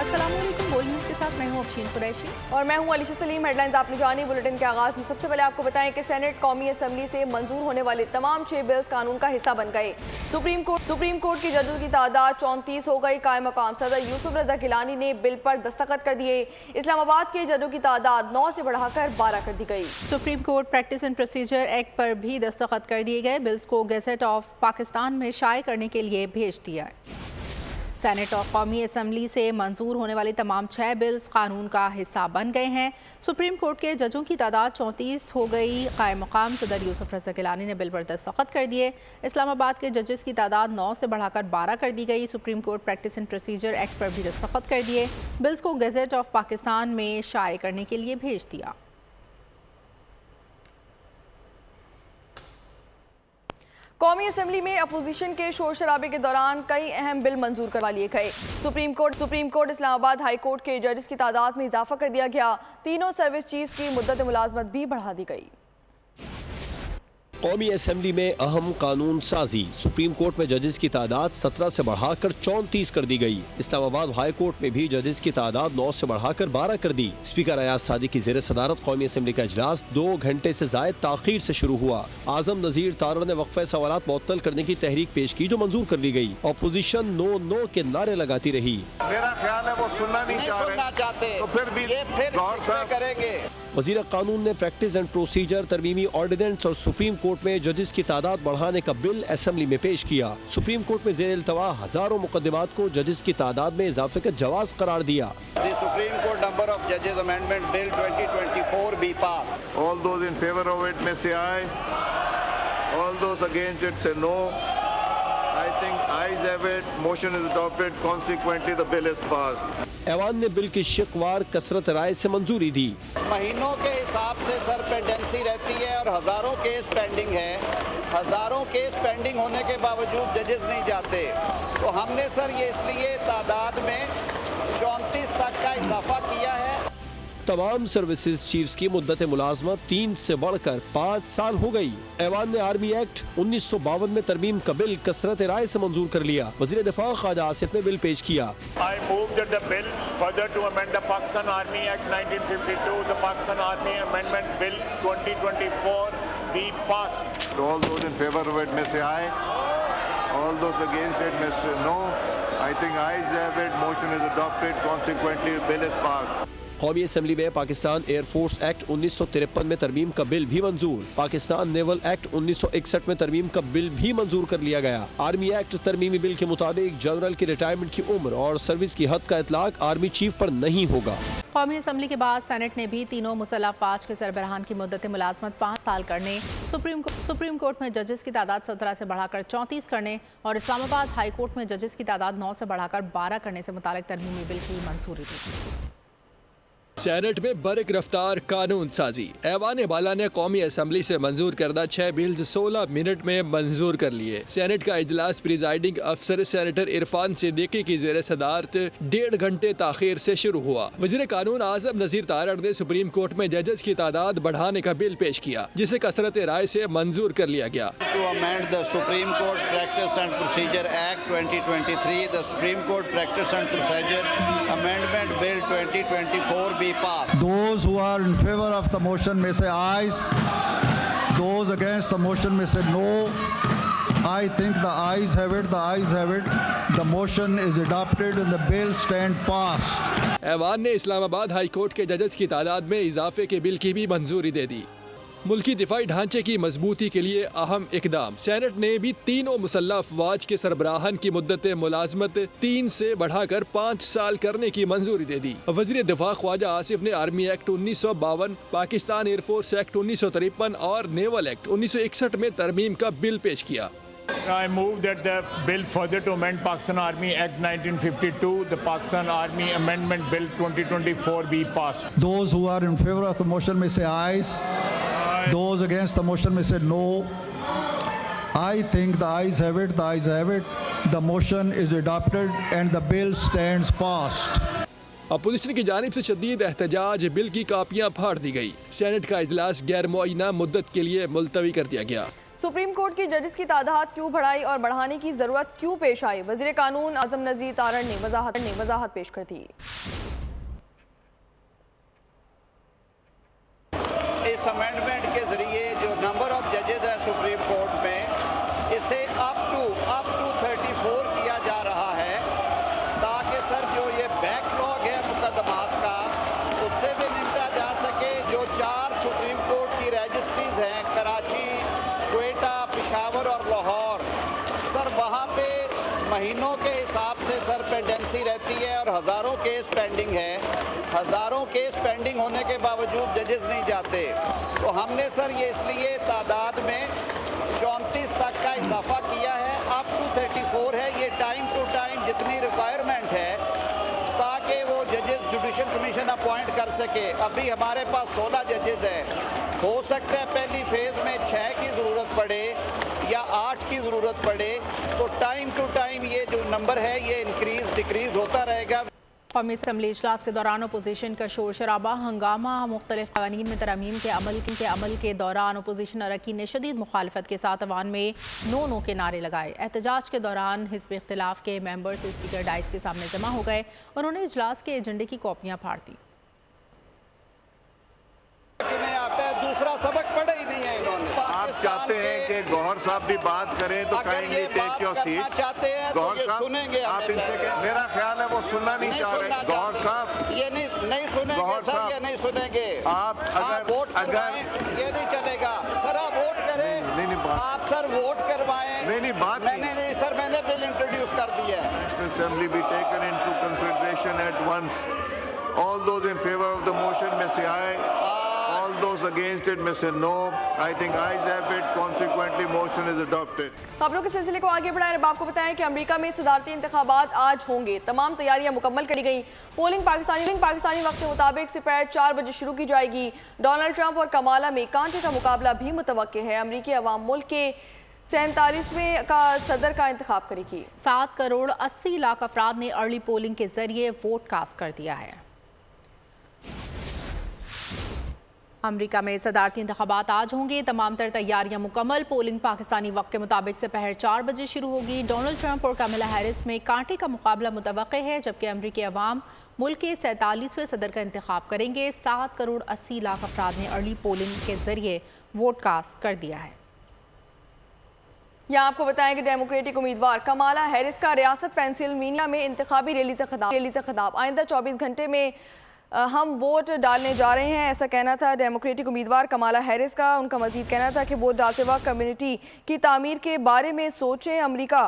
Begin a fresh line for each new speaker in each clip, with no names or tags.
अस्सलामुअलैकुम। बोल न्यूज़ के साथ मैं हूँ अफशीन कुरैशी
और मैं हूँ अलीशा सलीम। हेडलाइंस आपने जानी। बुलेटिन के आगाज में सबसे पहले आपको बताएं कि सेनेट कौमी असम्बली से मंजूर होने वाले तमाम 6 बिल्स कानून का हिस्सा बन गए। सुप्रीम कोर्ट की जजों की तादाद 34 हो गई। कायम मकाम सदर यूसुफ रजा गिलानी ने बिल पर दस्तखत कर दिए। इस्लामाबाद के जजों की तादाद 9 से बढ़ाकर 12 कर दी गई।
Supreme court practice and procedure act पर भी दस्तखत कर दिए गए। बिल्स को गैजेट ऑफ पाकिस्तान में शाये करने के लिए भेज दिया। सेनेट और कौमी असम्बली से मंजूर होने वाले तमाम 6 बिल्स कानून का हिस्सा बन गए हैं। सुप्रीम कोर्ट के जजों की तादाद 34 हो गई। कायम मकाम सदर यूसुफ रजा गिलानी ने बिल पर दस्तखत कर दिए। इस्लामाबाद के जजेस की तादाद 9 से बढ़ाकर 12 कर दी गई। Supreme court practice and procedure act पर भी दस्तखत कर दिए। बिल्स को गैजेट ऑफ पाकिस्तान में शाये करने के लिए भेज दिया।
कौमी असम्बली में अपोजिशन के शोर शराबे के दौरान कई अहम बिल मंजूर करवा लिए गए। Supreme court Islamabad high court के जजेस की तादाद में इजाफा कर दिया गया। तीनों सर्विस चीफ्स की मुद्दत मुलाजमत भी बढ़ा दी गई।
कौमी असम्बली में अहम कानून साजी। सुप्रीम कोर्ट में जजेस की तादाद 17 से बढ़ाकर 34 कर दी गई। इस्लामाबाद हाई कोर्ट में भी जजेस की तादाद 9 से बढ़ाकर 12 कर दी। स्पीकर अयाज सादिक की ज़ेर सदारत कौमी असम्बली का इजलास 2 घंटे से जायद ताखीर से शुरू हुआ। आजम नजीर तारड़ ने वक्फे सवालात मुअत्तल करने की तहरीक पेश की जो मंजूर कर ली गई। अपोजिशन नो नो के नारे लगाती रही।
मेरा ख्याल है वो सुनना नहीं चाहते तो फिर भी गौर से करेंगे।
वज़ीर कानून ने प्रैक्टिस एंड प्रोसीजर तरमीमी ऑर्डिनेंस और सुप्रीम कोर्ट में जजेस की तादाद बढ़ाने का बिल असम्बली में पेश किया। सुप्रीम कोर्ट में ज़ेर इल्तवा हजारों मुकदमात को जजेस की तादाद में इजाफे का जवाज करार दिया।
सुप्रीम कोर्ट नंबर ऑफ जजेस amendment bill 2024 be pass.
All those in favor of it may say aye. All those against it say no. I think ayes have it. Motion is adopted. Consequently, the bill is passed.
ऐवान ने bill की शिकवार कसरत राय से मंजूरी दी।
महीनों के हिसाब से sir pendency रहती है और हजारों केस पेंडिंग है। हजारों केस पेंडिंग होने के बावजूद जजेस नहीं जाते, तो हमने सर ये इसलिए तादाद में 34 तक का इजाफा किया है।
तमाम सर्विसेज चीफ्स की मुद्दत मुलाजमत 3 से बढ़कर 5 साल हो गई। ऐवान ने आर्मी एक्ट 1952 में तरमीम का बिल कसरत राय से मंजूर कर लिया। वज़ीर दिफा ख्वाजा आसिफ ने बिल पेश किया।
I move that the bill further to amend the Pakistan Army Act 1952, the Pakistan Army Amendment Bill 2024 be passed.
So all those in favor of it may say aye. All those against it may say no. I think ayes have it. Motion is adopted. Consequently, the bill is passed.
कौमी assembly में Pakistan air force act 1953 में तरमीम का bill भी मंजूर। Pakistan naval act 1961 में तरमीम का बिल भी मंजूर कर लिया गया। आर्मी एक्ट तरमीमी बिल के मुताबिक जनरल की रिटायरमेंट की उम्र और सर्विस की हद का इतलाक आर्मी चीफ पर नहीं होगा।
कौमी असम्बली के बाद सेनेट ने भी तीनों मुसल्लह अफवाज के सरबराहान की मुद्दत मुलाजमत 5 साल करने, सुप्रीम कोर्ट में जजेस की तादाद 17 से बढ़ाकर 34 करने और इस्लामाबाद हाई कोर्ट में जजेस की तादाद 9 से बढ़ाकर 12 करने से मुतालिक तरमीमी बिल की मंजूरी दी।
सेनेट में बरक रफ्तार कानून साजी। ऐवान बाला ने कौमी असम्बली से मंजूर करदा 6 बिल्स 16 मिनट में मंजूर कर लिए। सेनेट का इजलास प्रिजाइडिंग अफसर सेनेटर इरफान सिद्दीकी की ज़ेर सदारत 1.5 घंटे ताखीर से शुरू हुआ। वज़ीर कानून आजम नजीर तारड़ ने सुप्रीम कोर्ट में जजेस की तादाद बढ़ाने का बिल पेश किया जिसे कसरत राय से मंजूर कर लिया गया।
To amend the Supreme Court Practice and Procedure Act 2023, the Supreme Court Practice and Procedure Amendment Bill 2024 be passed.
Those who are in favor of the motion may say ayes. Those against the motion may say no. I think the ayes have it. The ayes have it. The motion is adopted and the bill stand passed.
ऐवान ने Islamabad high court के जजेस की तादाद में इजाफे के bill की भी मंजूरी दे दी। मुल्की दिफाई ढांचे की मजबूती के लिए अहम इकदाम। सेनेट ने भी तीनों मुसल्लह अफवाज के सरबराहान की मुद्दत मुलाजमत 3 से बढ़ाकर 5 साल करने की मंजूरी दे दी। वज़ीर दिफा ख्वाजा आसिफ ने army act 1952, Pakistan air force act 1953 और नेवल एक्ट 1961 में तरमीम का बिल पेश किया।
I move that the bill further to amend Pakistan Army Act 1952, the Pakistan Army Amendment Bill 2024 be passed.
Those who are in favor of the motion may say ayes. Those against the motion may say no. I think the ayes have it. The ayes have it. The motion is adopted and the bill stands passed.
Opposition की जानिब से शदीद एहतजाज, bill की कापियां फाड़ दी गई। Senate का इजलास गैर मुअय्यना मुद्दत के लिए मुलतवी कर दिया गया।
सुप्रीम कोर्ट की जजेस की तादाद क्यों बढ़ाई और बढ़ाने की जरूरत क्यों पेश आई? वजीर कानून आजम नजरी तारण ने वजाहत पेश कर दी।
इस अमेंडमेंट के जरिए जो नंबर ऑफ जजेस है सुप्रीम कोर्ट में, इसे अप टू 34 किया जा रहा है, ताकि सर जो ये बैकलॉग है मुकदमात का, उससे भी निपटा जा सके। जो 4 सुप्रीम कोर्ट की रजिस्ट्रीज हैं, कराची, क्वेटा, पेशावर और लाहौर, सर वहाँ पे महीनों के हिसाब से सर पेंडेंसी रहती है और हज़ारों केस पेंडिंग है। हज़ारों केस पेंडिंग होने के बावजूद जजेस नहीं जाते। तो हमने सर ये इसलिए तादाद में 34 तक का इजाफा किया है, अप टू 34 है। ये टाइम टू टाइम जितनी रिक्वायरमेंट है, ताकि वो जजेस जुडिशल कमीशन अपॉइंट कर सके। अभी हमारे पास 16 जजेस हैं, हो सकता है पहली फेज़ में 6 की ज़रूरत पड़े या 8 की ज़रूरत पड़े। तो टाइम टू टाइम ये जो नंबर है ये इंक्रीज़ डिक्रीज़ होता रहेगा।
कौमी असम्बली इजलास के दौरान अपोजिशन का शोर शराबा, हंगामा, मुख्तलिफ कवानीन में तरमीम के अमल के दौरान अपोजिशन अरकान ने शदीद मुखालफत के साथ अवान में नो के नारे लगाए। एहतजाज के दौरान हिज़्ब इख्तिलाफ के मेंबर्स स्पीकर डाइस के सामने जमा हो गए। उन्होंने इजलास के एजेंडे की कॉपियाँ फाड़ दी।
आता है, दूसरा सबक पढ़ा ही नहीं है इन्होंने।
आप चाहते हैं कि गौहर साहब भी बात करें तो कहेंगे टेक योर सीट।
चाहते हैं तो
गौहर
ये
साहब
सुनेंगे।
आप इनसे मेरा ख्याल है वो सुनना नहीं चाह रहे। गौहर साहब
ये नहीं सुनेंगे सर, ये नहीं सुनेंगे।
आप अगर
ये नहीं चलेगा सर। आप वोट करें, आप सर वोट करवाएं।
बात
मैंने सर मैंने बिल इंट्रोड्यूस कर दिया है।
Assembly be taken into consideration at once. All those in favor of the motion may say aye. All those against it may say no. I think ayes have it. Consequently, motion is adopted.
खबरों के सिलसिले को आगे बढ़ाएं। अब आपको बताएं कि अमेरिका में सदारती इंतखाबात आज होंगे। तमाम तैयारियां मुकम्मल करी गई। पोलिंग पाकिस्तानी वक्त के मुताबिक दोपहर 4 बजे शुरू की जाएगी। डोनाल्ड ट्रंप और कमाला में कांटे का मुकाबला भी मुतवक्के है। अमरीकी अवाम मुल्क के 47वें का सदर का इंतखाब करेगी।
7 करोड़ 80 लाख अफराद ने अर्ली पोलिंग के जरिए वोट कास्ट कर दिया है। अमेरिका में सदारती इंतखाबात आज होंगे। तमाम तर तैयारियां मुकम्मल। पोलिंग पाकिस्तानी वक्त के मुताबिक दोपहर 4 बजे शुरू होगी। डोनाल्ड ट्रंप और कमला हैरिस में कांटे का मुकाबला मुतवक्के है, जबकि अमरीकी अवाम मुल्क के 47वें सदर का इंतखाब करेंगे। 7 करोड़ 80 लाख अफराद ने अर्ली पोलिंग के जरिए वोट कास्ट कर दिया है।
यहाँ आपको बताएं कि डेमोक्रेटिक उम्मीदवार कमाला हैरिस का रियासत पेंसिल्वेनिया में इंतखाबी रैली से खिताब। आइंदा 24 घंटे में हम वोट डालने जा रहे हैं, ऐसा कहना था डेमोक्रेटिक उम्मीदवार कमाला हैरिस का। उनका मजीद कहना था कि वोट डालते वक्त कम्युनिटी की तामीर के बारे में सोचें। अमेरिका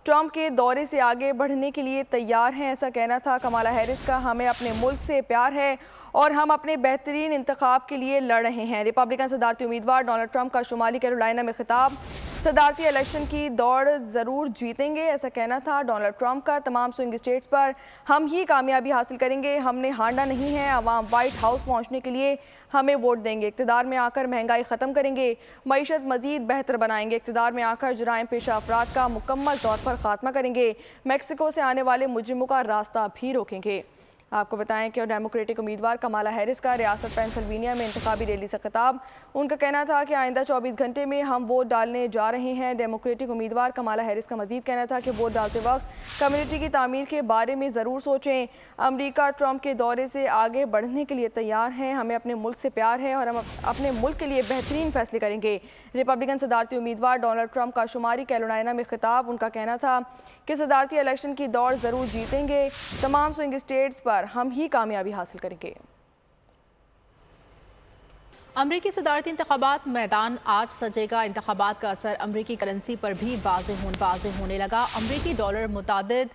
ट्रंप के दौरे से आगे बढ़ने के लिए तैयार हैं, ऐसा कहना था कमाला हैरिस का। हमें अपने मुल्क से प्यार है और हम अपने बेहतरीन इंतखाब के लिए लड़ रहे हैं। रिपब्लिकन सदारती उम्मीदवार डोनाल्ड ट्रंप का शुमाली कैरोलिना में खिताब। सदारती इलेक्शन की दौड़ ज़रूर जीतेंगे, ऐसा कहना था डोनाल्ड ट्रंप का। तमाम स्विंग स्टेट्स पर हम ही कामयाबी हासिल करेंगे, हमने हारना नहीं है। अवाम वाइट हाउस पहुंचने के लिए हमें वोट देंगे। इक़्तिदार में आकर महंगाई ख़त्म करेंगे, मईशत मज़ीद बेहतर बनाएंगे। इक़्तिदार में आकर जराइम पेशा अफराद का मुकम्मल तौर पर ख़ात्मा करेंगे। मैक्सिको से आने वाले मुजरिमों का रास्ता भी रोकेंगे। आपको बताएं कि डेमोक्रेटिक उम्मीदवार कमाला हैरिस का रियासत पेंसिल्वेनिया में इंतखाबी रैली से खिताब। उनका कहना था कि आइंदा 24 घंटे में हम वोट डालने जा रहे हैं। डेमोक्रेटिक उम्मीदवार कमाला हैरिस का मजीद कहना था कि वोट डालते वक्त कम्युनिटी की तामीर के बारे में ज़रूर सोचें। अमेरिका ट्रंप के दौरे से आगे बढ़ने के लिए तैयार हैं। हमें अपने मुल्क से प्यार है और हम अपने मुल्क के लिए बेहतरीन फैसले करेंगे। रिपब्लिकन सदारती उम्मीदवार डोनाल्ड ट्रंप का शुमारी कैरोलिना में खिताब। उनका कहना था कि सदारती इलेक्शन की दौड़ ज़रूर जीतेंगे। तमाम स्विंग स्टेट्स पर हम ही कामयाबी हासिल करेंगे।
अमरीकी सदारती इंतखाबात मैदान आज सजेगा। इंतखाबात का असर अमरीकी करेंसी पर भी वाज़ेह होने लगा। अमरीकी डॉलर मुतादिद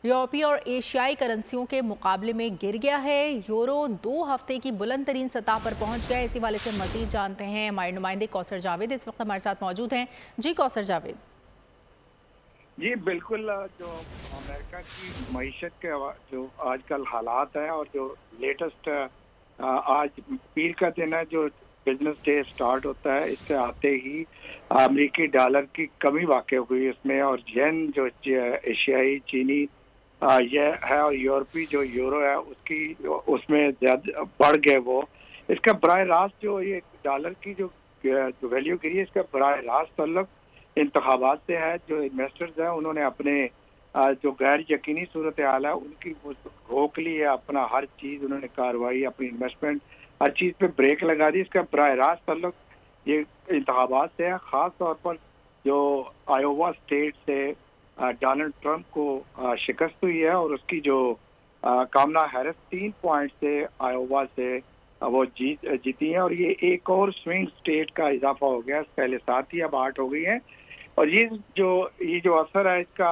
यूरोपीय और एशियाई करेंसियों के मुकाबले में गिर गया है। यूरो 2 हफ्ते की बुलंद तरीन सतह पर पहुंच गया है। इसी वाले से मजीद जानते हैं हमारे नुमाइंदे कौसर जावेद इस वक्त हमारे साथ मौजूद हैं। जी कौसर जावेद।
जी बिल्कुल, जो अमेरिका की मईशत के जो आजकल हालात हैं और जो लेटेस्ट आज पीर का दिन है, जो बिजनेस डे स्टार्ट होता है, इससे आते ही अमेरिकी डॉलर की कमी वाक़ई हुई इसमें, और येन जो एशियाई चीनी यह है और यूरोपी जो यूरो है उसकी उसमें ज़्यादा बढ़ गए वो। इसका बराह रास्त जो ये डॉलर की जो वैल्यू गिरी है, इसका बराह रास्त तल्लुक इंतखाबात से है। जो इन्वेस्टर्स हैं उन्होंने अपने जो गैर यकीनी सूरत हाल है उनकी वो रोक ली है, अपना हर चीज़ उन्होंने कार्रवाई, अपनी इन्वेस्टमेंट हर चीज़ पे ब्रेक लगा दी। इसका बराह रास्त ताल्लुक ये इंतखाबात से है। ख़ास तौर पर जो आयोवा स्टेट से डोनाल्ड ट्रंप को शिकस्त हुई है और उसकी जो कामला हैरिस 3 पॉइंट से आयोवा से वो जीती हैं और ये एक और स्विंग स्टेट का इजाफा हो गया। पहले 7 थी, अब 8 हो गई है। और ये जो असर है इसका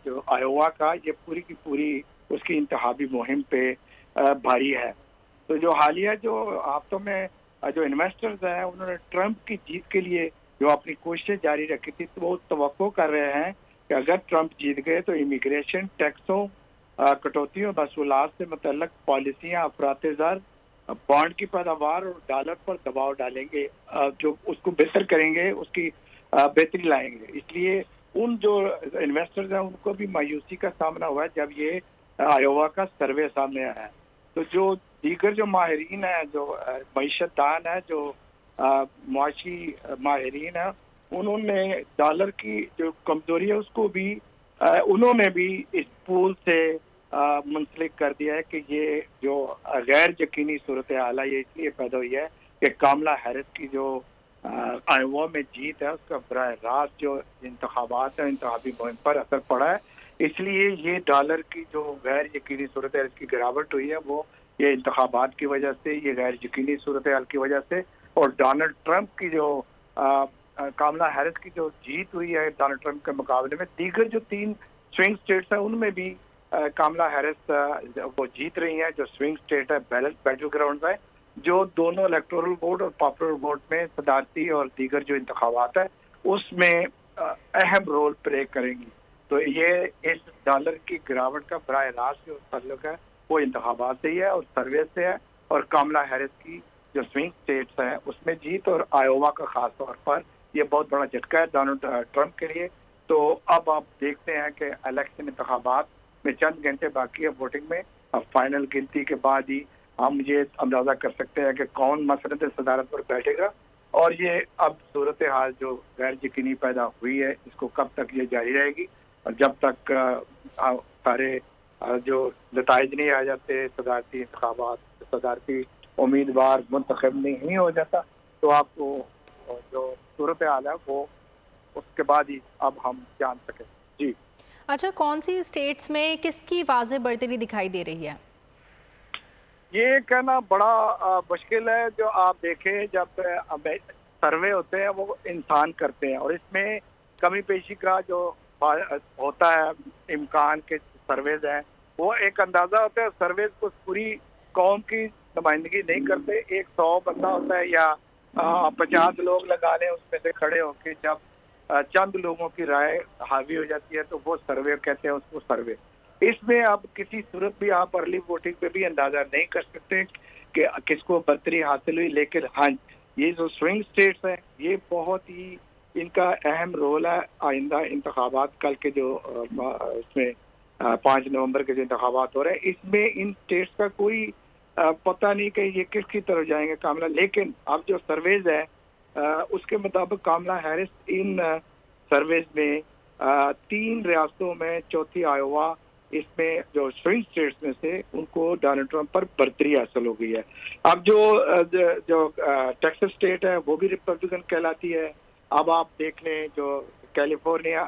जो आयोवा का, ये पूरी की पूरी उसकी इंतखाबी मुहिम पे भारी है। तो जो हालिया जो हफ्तों में जो इन्वेस्टर्स हैं उन्होंने ट्रंप की जीत के लिए जो अपनी कोशिशें जारी रखी थी, तो वो तवक्को कर रहे हैं कि अगर ट्रंप जीत गए तो इमिग्रेशन, टैक्सों, कटौतियों, मसूलात से मुतल्लक पॉलिसियाँ, अफरात ज़र, बॉन्ड की पैदावार और डॉलर पर दबाव डालेंगे, जो उसको बेहतर करेंगे, उसकी बेहतरी लाएंगे। इसलिए उन जो इन्वेस्टर्स हैं उनको भी मायूसी का सामना हुआ है जब ये आयोवा का सर्वे सामने आया है। तो जो दीगर जो माहिरीन है, जो मईशतदान है, जो मुआशी माहिरीन है, उन्होंने डॉलर की जो कमजोरी है उसको भी उन्होंने भी इस पूल से मुंसलिक कर दिया है कि ये जो गैर यकीनी सूरत हाल है ये इसलिए पैदा हुई है कि कामला हैरिस की जो आयोवा में जीत है उसका बराह रास्त जो इंतखाबात है, इंतखाबी मुहिम पर असर पड़ा है। इसलिए ये डॉलर की जो गैर यकीनी सूरत हाल की गिरावट हुई है वो ये इंतखाबात की वजह से, ये गैर यकीनी सूरत हाल की वजह से, और डोनाल्ड ट्रंप की जो कामला हैरिस की जो जीत हुई है डोनाल्ड ट्रंप के मुकाबले में, दीगर जो 3 स्विंग स्टेट्स हैं उनमें भी कामला हैरिस वो जीत रही हैं। जो स्विंग स्टेट है, बैटल ग्राउंड है, जो दोनों इलेक्टोरल बोर्ड और पॉपुलर बोर्ड में सदारती और दीगर जो इंतखाबात है उसमें अहम रोल प्ले करेंगी। तो ये इस डॉलर की गिरावट का बराह रास्त जो ताल्लुक है वो इंतखाबात से ही है और सर्वे से है, और कामला हैरिस की जो स्विंग स्टेट्स हैं उसमें जीत, और आयोवा का खास तौर पर ये बहुत बड़ा झटका है डोनाल्ड ट्रंप के लिए। तो अब आप देखते हैं कि इलेक्शन इंतखाबात में चंद घंटे बाकी है वोटिंग में, अब फाइनल गिनती के बाद ही हम ये अंदाजा कर सकते हैं कि कौन मसरत सदारत पर बैठेगा। और ये अब सूरत हाल जो गैर यकीनी पैदा हुई है इसको कब तक ये जारी रहेगी, और जब तक सारे जो नताइज नहीं आ जाते, सदारती इंतखाबात, सदारती उम्मीदवार मुंतखब नहीं हो जाता, तो आपको जो सूरत हाल है वो उसके बाद ही अब हम जान सकें। जी
अच्छा, कौन सी स्टेट्स में किसकी वाज़ेह बढ़तरी दिखाई दे रही है?
ये कहना बड़ा मुश्किल है। जो आप देखें जब सर्वे होते हैं वो इंसान करते हैं और इसमें कमी पेशी का जो होता है इम्कान के सर्वेज हैं वो एक अंदाजा होता है। सर्वेज को पूरी कौम की नुमाइंदगी नहीं करते, 100 बंदा होता है या 50 लोग लगा लें उसमें से खड़े होकर, जब चंद लोगों की राय हावी हो जाती है तो वो सर्वे कहते हैं उसको सर्वे। इसमें अब किसी सूरत भी आप अर्ली वोटिंग पे भी अंदाजा नहीं कर सकते कि किसको बढ़तरी हासिल हुई। लेकिन हाँ, ये जो स्विंग स्टेट्स हैं ये बहुत ही इनका अहम रोल है आइंदा इंतखाबात, कल के जो इसमें 5 नवंबर के जो इंतखाबात हो रहे हैं इसमें इन स्टेट्स का कोई पता नहीं कि ये किसकी तरफ जाएंगे कामला। लेकिन अब जो सर्वेज है उसके मुताबिक कामला हैरिस इन सर्वेज में 3 रियासतों में, चौथी आयोवा, इसमें जो स्विंग स्टेट्स में से उनको डोनाल्ड ट्रंप पर बढ़तरी हासिल हो गई है। अब जो टेक्सास स्टेट है वो भी रिपब्लिकन कहलाती है। अब आप देख लें जो कैलिफोर्निया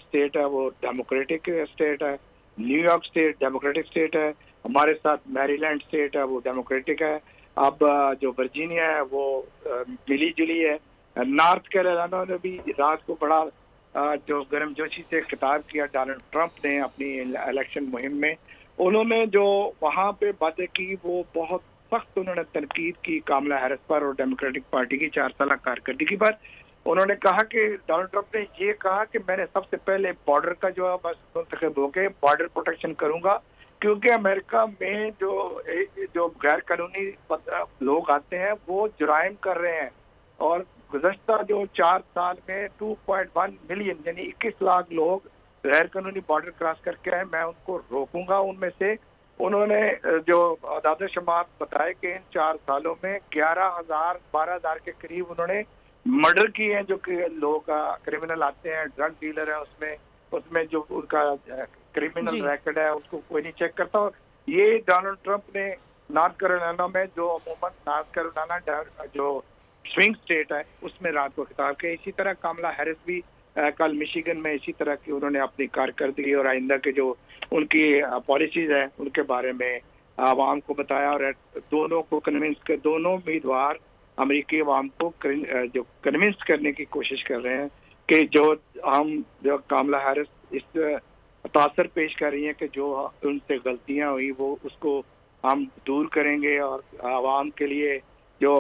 स्टेट है वो डेमोक्रेटिक स्टेट है, न्यूयॉर्क स्टेट डेमोक्रेटिक स्टेट है, हमारे साथ मैरीलैंड स्टेट है वो डेमोक्रेटिक है। अब जो वर्जीनिया है वो मिली जुली है। नॉर्थ कैरोलिना ने भी रात को बड़ा जो गर्मजोशी से खिताब किया डोनाल्ड ट्रंप ने अपनी इलेक्शन मुहिम में। उन्होंने जो वहाँ पे बातें की वो बहुत सख्त उन्होंने तनकीद की कामला हैरिस पर और डेमोक्रेटिक पार्टी की 4 साल कारकर्दगी पर। उन्होंने कहा कि डोनाल्ड ट्रंप ने ये कहा कि मैंने सबसे पहले बॉर्डर का जो बस मुंतखब होकर बॉर्डर प्रोटेक्शन करूंगा, क्योंकि अमेरिका में जो गैर कानूनी लोग आते हैं वो जुराइम कर रहे हैं, और गुज़श्ता जो 4 साल में 2.1 मिलियन यानी 21 लाख लोग गैर कानूनी बॉर्डर क्रॉस करके आए, मैं उनको रोकूंगा। उनमें से उन्होंने जो आदाद शुमार बताए कि इन 4 सालों में 11,000 12,000 के करीब उन्होंने मर्डर की हैं, जो कि लोग क्रिमिनल आते हैं, ड्रग डीलर है, उसमें जो उनका क्रिमिनल रैकेट है उसको कोई नहीं चेक करता। ये डोनाल्ड ट्रंप ने नॉर्थ कैरोलिना में, जो अमूमन नॉर्थ कैरोलिना जो स्विंग स्टेट है, उसमें रात को खिताब किया। इसी तरह कमला हैरिस भी कल मिशिगन में इसी तरह की उन्होंने अपनी कारकर्दगी और आइंदा के जो उनकी पॉलिसीज है उनके बारे में आवाम को बताया, और दोनों को कन्विंस कर, दोनों उम्मीदवार अमेरिकी आवाम को जो कन्विंस करने की कोशिश कर रहे हैं कि जो कमला हैरिस इस तासर पेश कर रही हैं कि जो उनसे गलतियां हुई वो उसको हम दूर करेंगे, और आवाम के लिए जो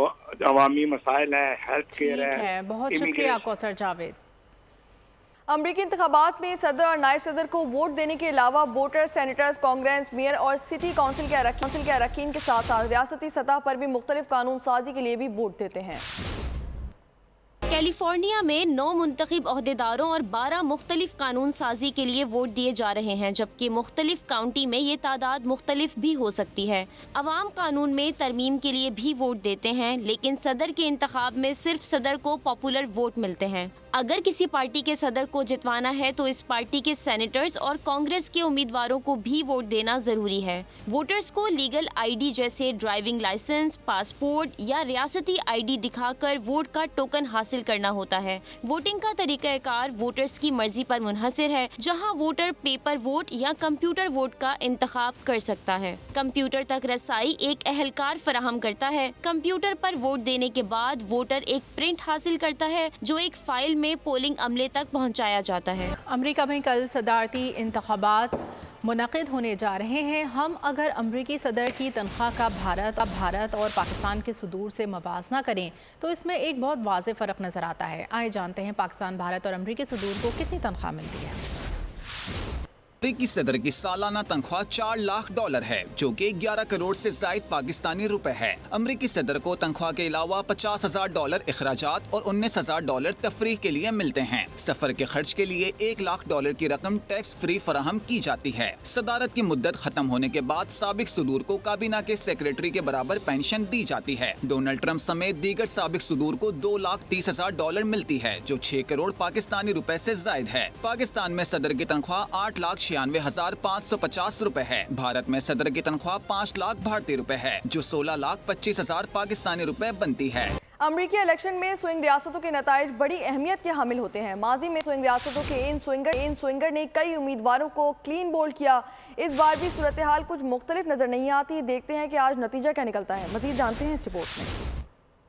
अवामी मसाइल है, हेल्थ केयर है।
बहुत शुक्रिया कौसर जावेद।
अमरीकी इंतखाबात में सदर और नायब सदर को वोट देने के अलावा वोटर्स, सेनेटर्स, कांग्रेस, मेयर और सिटी काउंसिल के अरकान के साथ साथ रियासती सतह पर भी मुख्तलिफ कानून साजी के लिए भी वोट देते हैं।
कैलिफोर्निया में 9 मुंतखब ओहदेदारों और 12 मुख्तलिफ कानून साजी के लिए वोट दिए जा रहे हैं, जबकि मुख्तलिफ काउंटी में ये तादाद मुख्तलिफ भी हो सकती है। अवाम कानून में तरमीम के लिए भी वोट देते हैं, लेकिन सदर के इंतखाब में सिर्फ सदर को पॉपुलर वोट मिलते हैं। अगर किसी पार्टी के सदर को जितवाना है तो इस पार्टी के सेनेटर्स और कांग्रेस के उम्मीदवारों को भी वोट देना जरूरी है। वोटर्स को लीगल आईडी जैसे ड्राइविंग लाइसेंस, पासपोर्ट या रियासती आईडी दिखाकर वोट का टोकन हासिल करना होता है। वोटिंग का तरीकाकार वोटर्स की मर्जी पर मुनहसिर है, जहां वोटर पेपर वोट या कंप्यूटर वोट का इंतखाब कर सकता है। कंप्यूटर तक रसाई एक एहलकार फराहम करता है। कंप्यूटर पर वोट देने के बाद वोटर एक प्रिंट हासिल करता है, जो एक फाइल में पोलिंग अमले तक पहुंचाया जाता है।
अमेरिका में कल सदारती इंतखाबात मुनक़िद होने जा रहे हैं। हम अगर अमरीकी सदर की तनख्वाह का भारत और पाकिस्तान के सुदूर से मवाजना करें तो इसमें एक बहुत वाज़ेह फ़र्क नज़र आता है। आइए जानते हैं पाकिस्तान, भारत और अमरीकी सुदूर को कितनी तनख्वाह मिलती है।
अमरीकी सदर की सालाना तनख्वाह $4 लाख है, जो कि 11 करोड़ से ज़ायद पाकिस्तानी रुपए है। अमरीकी सदर को तनख्वाह के अलावा $50,000 अखराजात और $19,000 तफरीह के लिए मिलते हैं। सफर के खर्च के लिए $1 लाख की रकम टैक्स फ्री फराहम की जाती है। सदारत की मुद्दत खत्म होने के बाद साबिक सुदूर को काबीना के सेक्रेटरी के बराबर पेंशन दी जाती है। डोनाल्ड ट्रंप समेत दीगर साबिक सुदूर को $2,30,000 मिलती है, जो 6 करोड़ पाकिस्तानी रुपए से जायद है। पाकिस्तान में सदर की तनख्वाह $8,96,550 है। भारत में सदर की तनख्वाह 5 लाख भारतीय रुपए है, जो 16,25,000 पाकिस्तानी रुपए बनती है।
अमरीकी इलेक्शन में स्विंग रियासतों के नताइज बड़ी अहमियत के हामिल होते हैं। माजी में स्विंग रियासतों के इन स्विंगर ने कई उम्मीदवारों को क्लीन बोल्ड किया। इस बार भी सूरत हाल कुछ मुख्तलिफ नजर नहीं आती। देखते हैं कि आज नतीजा क्या निकलता है। मजीद जानते हैं इस रिपोर्ट में।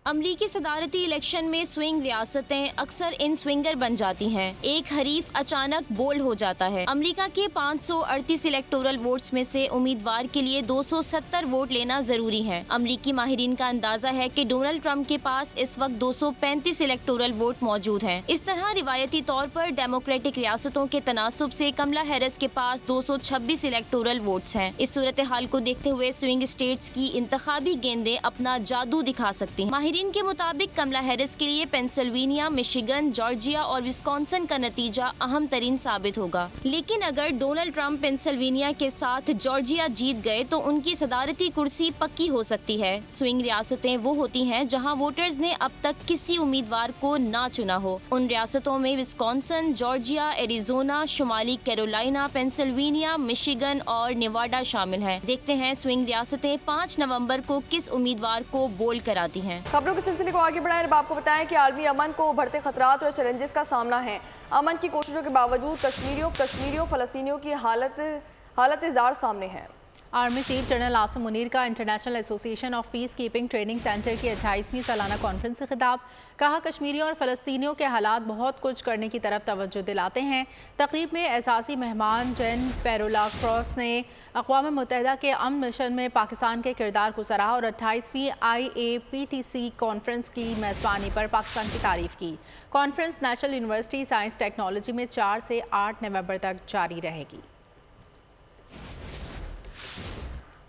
अमरीकी सदारती इलेक्शन में स्विंग रियासतें अक्सर इन स्विंगर बन जाती हैं। एक हरीफ अचानक बोल्ड हो जाता है। अमरीका के 538 इलेक्टोरल वोट्स में से उम्मीदवार के लिए 270 वोट लेना जरूरी है। अमरीकी माहिरीन का अंदाजा है कि डोनाल्ड ट्रंप के पास इस वक्त 235 इलेक्टोरल वोट मौजूद हैं। इस तरह रिवायती तौर पर डेमोक्रेटिक रियासतों के तनासुब से कमला हैरिस के पास 226 इलेक्टोरल वोट्स हैं। इस सूरत हाल को देखते हुए स्विंग स्टेट्स की इंतखाबी गेंदें अपना जादू दिखा सकती हैं। माहिरीन के मुताबिक कमला हैरिस के लिए पेंसिल्वेनिया, मिशिगन, जॉर्जिया और विस्कॉन्सिन का नतीजा अहम तरीन साबित होगा। लेकिन अगर डोनाल्ड ट्रंप पेंसिल्वेनिया के साथ जॉर्जिया जीत गए तो उनकी सदारती कुर्सी पक्की हो सकती है। स्विंग रियासतें वो होती हैं जहां वोटर्स ने अब तक किसी उम्मीदवार को ना चुना हो। उन रियासतों में विस्कॉन्सिन, जॉर्जिया, एरिजोना, शुमाली कैरोलिना, पेंसिल्वेनिया, मिशिगन और नेवाडा शामिल हैं। देखते हैं स्विंग रियासतें 5 नवंबर को किस उम्मीदवार को बोल्ड कराती हैं।
खबरों के सिलसिले को आगे बढ़ाएं। अब आपको बताएं कि आलमी अमन को उभरते खतरात और चैलेंजेस का सामना है। अमन की कोशिशों के बावजूद कश्मीरियों फ़लस्तीनियों की हालत इज़ार सामने है।
Army chief general Asim Munir का international association of peace keeping training centre की 28वीं सालाना कॉन्फ्रेंस से खिताब। कहा, कश्मीरियों और फ़लस्तीनियों के हालात बहुत कुछ करने की तरफ तवज्जो दिलाते हैं। तकरीब में एहसासी मेहमान जन पेरोला क्रॉस ने अक़वाम मुत्तहिदा के अमन मिशन में पाकिस्तान के किरदार को सराहा और 28वीं IAPTC कॉन्फ्रेंस की मेज़बानी पर पाकिस्तान की तारीफ़ की। Conference national university science technology में 4 से 8 नवंबर तक जारी रहेगी।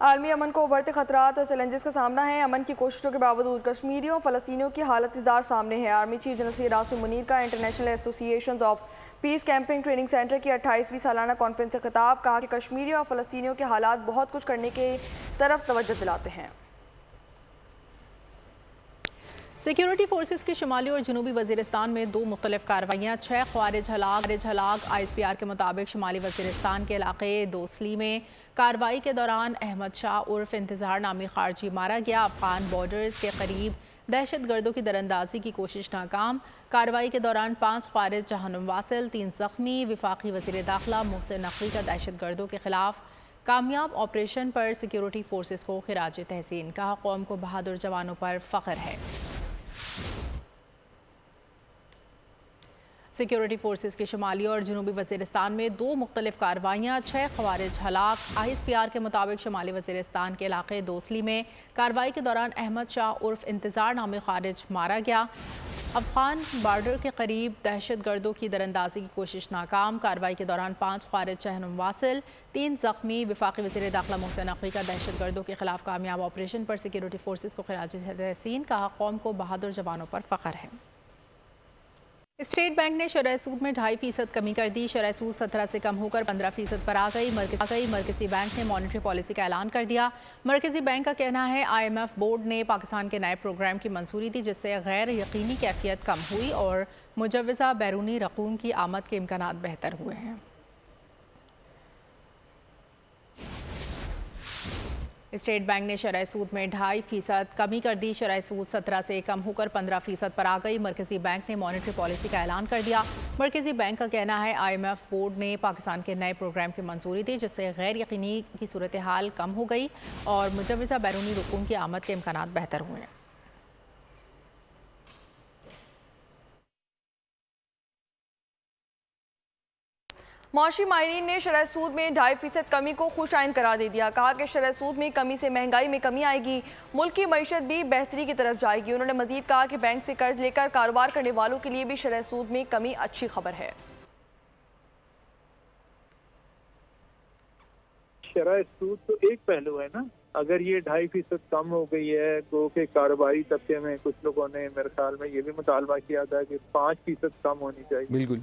आलमी अमन को उभरते खतरात और चैलेंजेस का सामना है। अमन की कोशिशों के बावजूद कश्मीरियों और फ़लस्तीनियों की हालत इज़ार सामने है। Army chief general Asim Munir का international association of peace camping training centre की 28वीं सालाना कॉन्फ्रेंस से खिताब। कहा कि कश्मीरियों और फ़लस्तीनियों के हालात बहुत कुछ करने के तरफ तवज्जो दिलाते हैं।
सिक्योरिटी फोर्सेस की शुमाली और जनूबी वजीरिस्तान में 2 मुख्तलिफ कार्रवाइयाँ, 6 ख्वारिज हलाक। ISPR के मुताबिक शुमाली वजीरिस्तान के इलाके दोसली में कार्रवाई के दौरान अहमद शाह उर्फ इंतज़ार नामी खारजी मारा गया। अफगान बॉर्डर्स के करीब दहशत गर्दों की दरअंदाजी की कोशिश नाकाम। कार्रवाई के दौरान 5 ख्वारिज जहन्नुम वासिल, 3 जख्मी। वफाकी वज़ीर दाखिला मोहसिन नकवी का दहशत गर्दों के खिलाफ कामयाब ऑपरेशन पर सिक्योरिटी फोर्सेस को खिराज तहसीन। कहा, कौम को बहादुर जवानों पर फ़ख्र है। सिक्योरिटी फोर्सेस की शुमाली और जनूबी वजीरिस्तान में 2 मुख्तलिफ कार्रवाइयाँ, 6 ख्वारिज हलाक। ISPR के मुताबिक शुमाली वजीरिस्तान के इलाके दोसली में कार्रवाई के दौरान अहमद शाह उर्फ इंतज़ार नामी खारिज मारा गया। अफगान बॉर्डर के करीब दहशत गर्दों की दरअंदाजी की कोशिश नाकाम। कार्रवाई के दौरान 5 ख्वारिज जहन्नुम वासिल, 3 जख्मी। वफाकी वज़ीर दाखिला मोहसिन नकवी का दहशत गर्दों के खिलाफ कामयाब ऑपरेशन पर सिक्योरिटी फोर्सेस को खिराज तहसीन। कहा, कौम को बहादुर जवानों पर फ़ख्र है। स्टेट बैंक ने शरह सूद में 2.5% कमी कर दी। शरह सूद 17 से कम होकर 15% पर आ गई। मरकजी बैंक ने मॉनेटरी पॉलिसी का ऐलान कर दिया। मरकजी बैंक का कहना है IMF बोर्ड ने पाकिस्तान के नए प्रोग्राम की मंजूरी दी, जिससे गैर यकीनी कैफियत कम हुई और मुजव्वज़ा बैरूनी रकूम की आमद के इम्कानात बेहतर हुए हैं। स्टेट बैंक ने शरह सूद में 2.5% कमी कर दी। शरह सूद 17 से कम होकर 15% पर आ गई। मरकजी बैंक ने मॉनेटरी पॉलिसी का ऐलान कर दिया। मरकजी बैंक का कहना है IMF बोर्ड ने पाकिस्तान के नए प्रोग्राम की मंजूरी दी, जिससे गैर यकीनी की सूरत हाल कम हो गई और मुजव्वज़ा बैरूनी रकूम की आमद के इम्कानात बेहतर हुए हैं।
मौशी माहिरीन ने शरह सूद में 2.5% कमी को खुशाइन करार दे दिया। कहा कि शरह सूद में कमी से महंगाई में कमी आएगी, मुल्क की मईशत भी बेहतरी की तरफ जाएगी। उन्होंने मजीद कहा कि बैंक से कर्ज लेकर कारोबार करने वालों के लिए भी शरह सूद में कमी अच्छी खबर है।
शरह सूद तो एक पहलू है ना, अगर ये 2.5% कम हो गई है तो के कारोबारी तबके में कुछ लोगों ने मेरे ख्याल में ये भी मुतालबा किया था कि 5% कम होनी चाहिए।
बिल्कुल,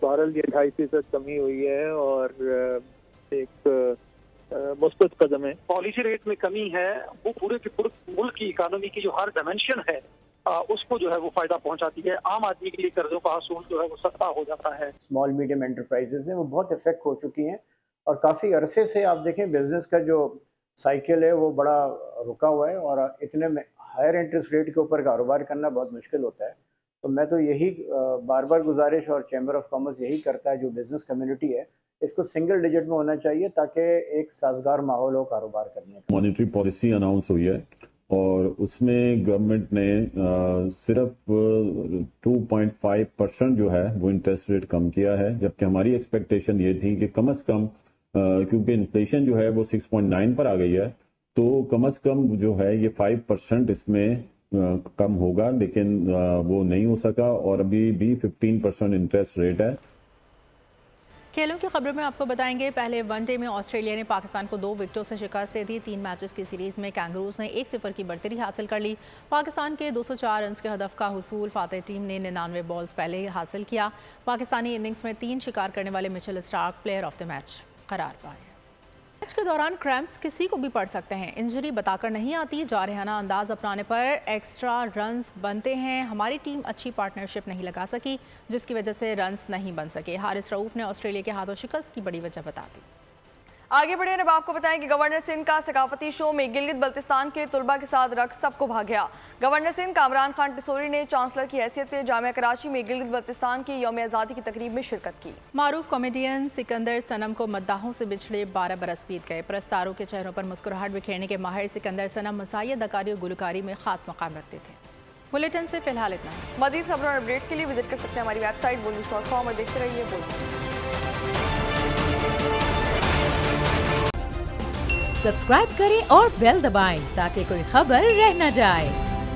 बहरहाल ये 2.5% कमी हुई है और एक मुस्बत कदम है।
पॉलिसी रेट में कमी है, वो पूरे मुल्क की इकानमी की जो हर डायमेंशन है उसको जो है वो फायदा पहुंचाती है। आम आदमी के लिए कर्जों का हसूल जो है वो सस्ता हो जाता है।
स्मॉल मीडियम एंटरप्राइजेज हैं वो बहुत इफेक्ट हो चुकी हैं और काफ़ी अरसे से आप देखें बिजनेस का जो साइकिल है वो बड़ा रुका हुआ है और इतने में हायर इंटरेस्ट रेट के ऊपर कारोबार करना बहुत मुश्किल होता है। तो मैं तो यही बार बार गुजारिश और चैम्बर ऑफ कॉमर्स यही करता है, जो बिजनेस कम्युनिटी है इसको सिंगल डिजिट में होना चाहिए ताकि एक साजगार माहौल हो कारोबार करने का।
मॉनेटरी पॉलिसी अनाउंस हुई है और उसमें गवर्नमेंट ने सिर्फ 2.5% जो है वो इंटरेस्ट रेट कम किया है, जबकि हमारी एक्सपेक्टेशन ये थी कि कम से कम क्योंकि इन्फ्लेशन जो है वो 6.9 पर आ गई है, तो कम से कम जो है ये 5% इसमें कम होगा, लेकिन वो नहीं हो सका और अभी भी 15% इंटरेस्ट रेट है।
खेलों की खबरों में आपको बताएंगे, पहले वनडे में ऑस्ट्रेलिया ने पाकिस्तान को 2 विकेटों से शिकस्त दे दी। 3 मैचेस की सीरीज में कैंगरूज ने 1-0 की बढ़तरी हासिल कर ली। पाकिस्तान के 204 रन के हदफ का हुसूल फातेह टीम ने 99 बॉल्स पहले हासिल किया। पाकिस्तानी इनिंग्स में 3 शिकार करने वाले Mitchell Starc player of the match करार पाए। मैच के दौरान क्रैम्प्स किसी को भी पड़ सकते हैं, इंजरी बताकर नहीं आती। जारहाना अंदाज अपनाने पर एक्स्ट्रा रन्स बनते हैं। हमारी टीम अच्छी पार्टनरशिप नहीं लगा सकी, जिसकी वजह से रन्स नहीं बन सके। हारिस रऊफ ने ऑस्ट्रेलिया के हाथों शिकस्त की बड़ी वजह बता दी।
आगे बढ़े अब आपको बताएं कि गवर्नर सिंध का सकाफती शो में गिलगित बल्तिस्तान के तुलबा के साथ रक्स सबको भा गया। गवर्नर सिंध कामरान खान टिसोरी ने चांसलर की हैसियत से जामिया कराची में गिलगित बल्तिस्तान की यौम आज़ादी की तकरीब में शिरकत की।
मारूफ कॉमेडियन सिकंदर सनम को मद्दाहों से बिछड़े 12 बरस बीत गए। परस्तारों के चेहरों पर मुस्कुराहट बिखेरने के माहिर सिकंदर सनम मसाई अदाकारी और गुलकारी में खास मकाम रखते थे। बुलेटिन से फिलहाल इतना।
मज़ीद खबरों और अपडेट्स के लिए विजिट कर सकते हैं हमारी वेबसाइट boldnews.com और देखते रहिए बोल्ड।
सब्सक्राइब करें और बेल दबाएं ताकि कोई खबर रह न जाए।